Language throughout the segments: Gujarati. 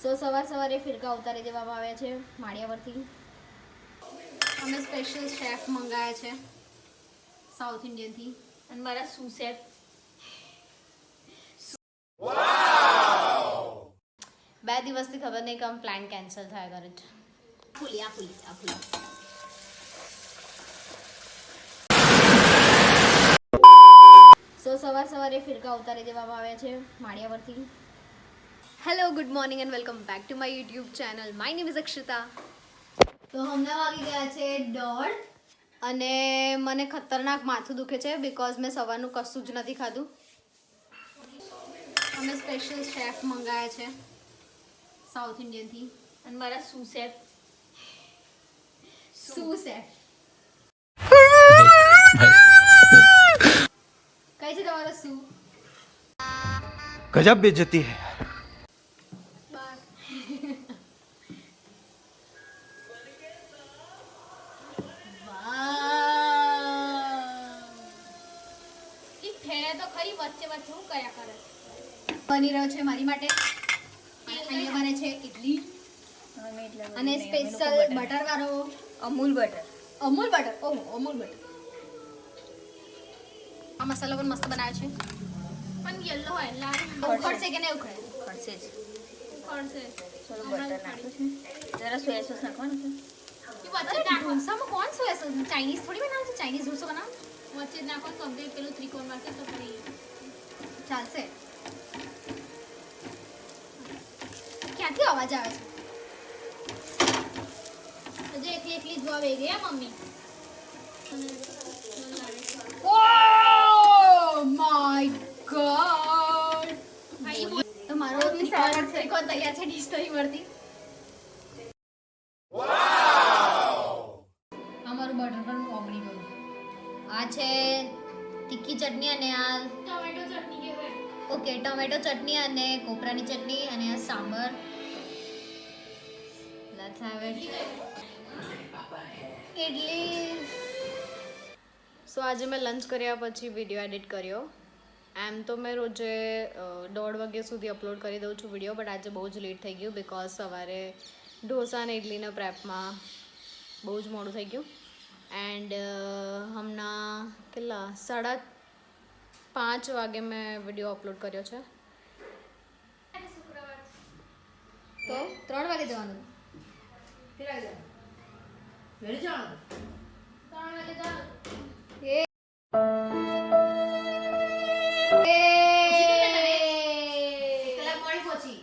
સવારે ફિરકા ઉતારી દેવામાં આવ્યા છે માળિયા પરથી. અમે સ્પેશિયલ શેફ મંગાયા છે સાઉથ ઇન્ડિયન થી અને મારા સુ શેફ વાવ 2 દિવસથી ખબર નહીં કેમ પ્લાન કેન્સલ થયા કરે છે. આ ફૂલી સવારે ફિરકા ઉતારી દેવામાં આવ્યા છે માળિયા પરથી. Hello, good morning and welcome back to my YouTube channel. My name is Akshita. તો હમણાં વાગી ગયા છે 1:30 અને મને ખતરનાક માથું દુખે છે બીકોઝ મેં સવારનું કશું જ નથી ખાધું. અમે સ્પેશિયલ શેફ મંગાયા છે સાઉથ ઇન્ડિયન થી અને મારા સુ શેફ કઈ છે તમારો સુ? गजब बेइज्जती है. બની રહ્યો છે મારી માટે. અહીંયા બને છે ઇડલી અને સ્પેશિયલ બટર વાળો અમૂલ બટર. ઓહો, અમૂલ બટર. આ મસાલો પણ મસ્ત બનાવ્યો છે પણ યલો હોય લાલ ઉખડશે કે નહીં ઉખડે? ઉખડશે. ચલો બટર નાખું છું, જરા સોયા સોસ નાખવાનું છે. ઢોસામાં કોણ સોયા સોસ? ચાઇનીઝ થોડી બનાવે છે. ચાઇનીઝ ઢોસો બનાવ વચ્ચે નાખો કમ્પ્લીટ પેલું ત્રિકોણ નાખે તો પછી ચાલશે. ક્યાંથી અવાજ આવે છે? હજુ એકલી જ આવે ગયા મમ્મી. ઓહ માય ગોડ, તો મારો ત્રિકોણ તૈયાર છે. ડીશ નહીં મળતી. અમારું બટર પણ ઓગળી ગયું. આ છે તીખી ચટણી અને આ ટમેટો ચટણી કહેવાય. ઓકે, ટમેટો ચટણી અને કોપરાની ચટણી અને આ sambar. Let's have it. Idli. So આજે મેં લંચ કર્યા પછી વિડીયો એડિટ કર્યો. એમ તો મેં રોજે 1:30 વાગ્યા સુધી અપલોડ કરી દઉં છું વિડીયો, બટ આજે બહુ જ લેટ થઈ ગયું બિકોઝ સવારે ઢોસા અને ઇડલીના પ્રેપમાં બહુ જ મોડું થઈ ગયું. એન્ડ હમણાં કેટલા 5:30 વાગે મેં વિડીયો અપલોડ કર્યો છે. તો 3 વાગે જવાનું.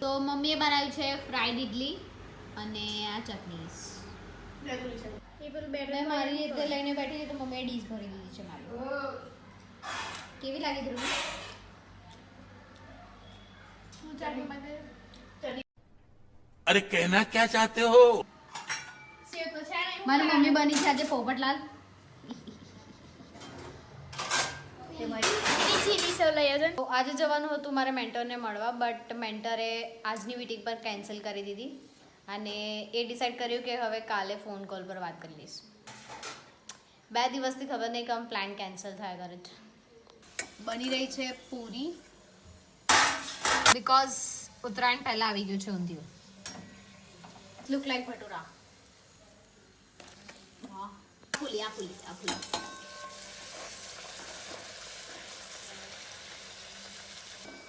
તો મમ્મીએ બનાવ્યું છે ફ્રાઈડ ઇડલી અને આ ચટણી. મેં મારી રીતે લઈને બેઠી હતી તો મમ્મીએ ડીશ ભરી દીધી છે મારી. કેવી લાગી ધ્રુવી? अरे कहना क्या चाहते हो? મારી મમ્મી બની છે આજે પોપટલાલ. તો આજે જવાનું હતું મારે મેન્ટરને મળવા, બટ મેન્ટરે આજની મીટિંગ પર કેન્સલ કરી દીધી અને એ ડિસાઈડ કર્યું કે હવે કાલે ફોન કોલ પર વાત કરી લઈશું. 2 દિવસથી ખબર નહીં કેમ પ્લાન કેન્સલ થયા કરે છે. બની રહી છે પૂરી બીકોઝ ઉત્તરાયણ પહેલાં આવી ગયું છે ઊંધિયું. Look like bhatura. ફૂલી.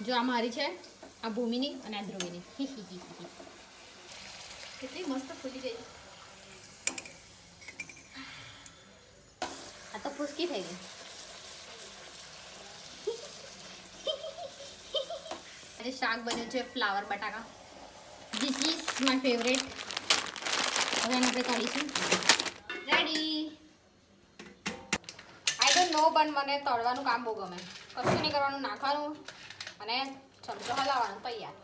જો આ મારી છે, આ ભૂમિની અને આ ધ્રુવીની. કેટલી મસ્ત ફૂલી ગઈ. આ તો ફૂસકી થઈ ગઈ. આજે શાક બન્યું છે ફ્લાવર બટાકા. This is my favourite. હવે એને આપણે કાઢીશું. રેડી. આઈ ડોન્ટ નો, પણ મને તળવાનું કામ બહુ ગમે. કશું નહીં કરવાનું, નાખવાનું અને ચમચો હલાવવાનું, તૈયાર.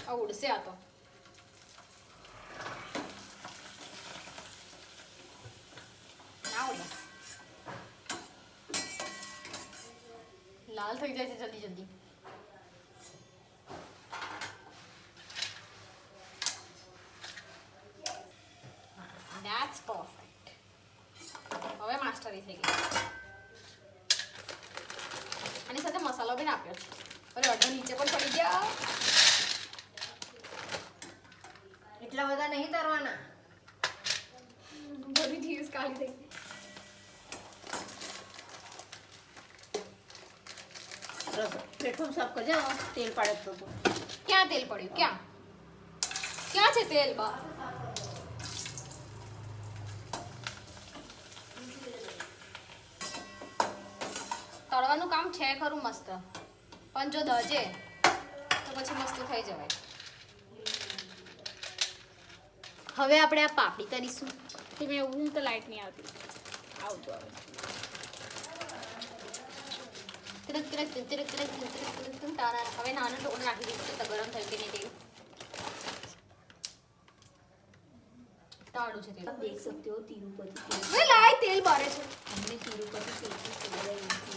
આ ઉડશે. આ તો ના ઉડે. લાલ થઈ જાય છે જલ્દી. That's perfect. હવે માસ્ટરી થઈ ગઈ. આની સાથે મસાલો બી નાખ્યો છે. અરે અડધો નીચે પણ પડી ગયા. એટલા બધા નહીં તરવાના. બધી ચીઝ કાઢી દઈ. પ્લેટફોર્મ સાફ કરજે, તેલ પાડે તો તું. ક્યાં તેલ પડ્યું? ક્યાં ક્યાં છે તેલ? બા તળવાનું કામ છે ખરું મસ્ત, પણ જો દજે તો પછી મસ્ત થઈ જવાય. હવે આપણે આ પાપડી કરીશું. તમે એવું તો લાઈટ નહીં આવતી. આવજો હવે. તિરક તિરક તિરક તિરક તિરક તિરક તિરક તારા. હવે નાનો ટોકરો નાખી દઈશું તો ગરમ થઈ કે નહીં તેલ. તાળું છે તેલ. आप देख सकते हो तिरुपति तेल. વે લાય તેલ બારે છે. हमने तिरुपति तेल की सुविधा ली थी.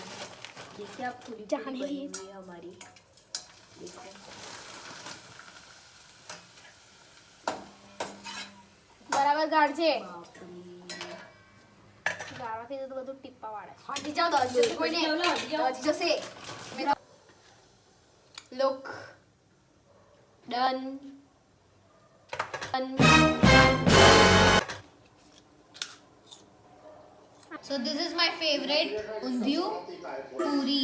देखिए आप पूरी जाने पूरी बनी दीजिए. हुई है हमारी. देखो બરાબર ગાળજે. बाप रे. ગાળવાથી તો બધું ટીપ્પા વાળે. હટી જાઓ દસ જશે કોઈને. દસ જશે. મેરા look done done. So this is my favorite undhiyu puri.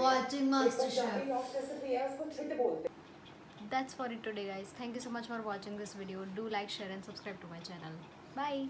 Watching MasterChef. That's for it today, guys. Thank you so much for watching this video. Do like, share and subscribe to my channel. Bye.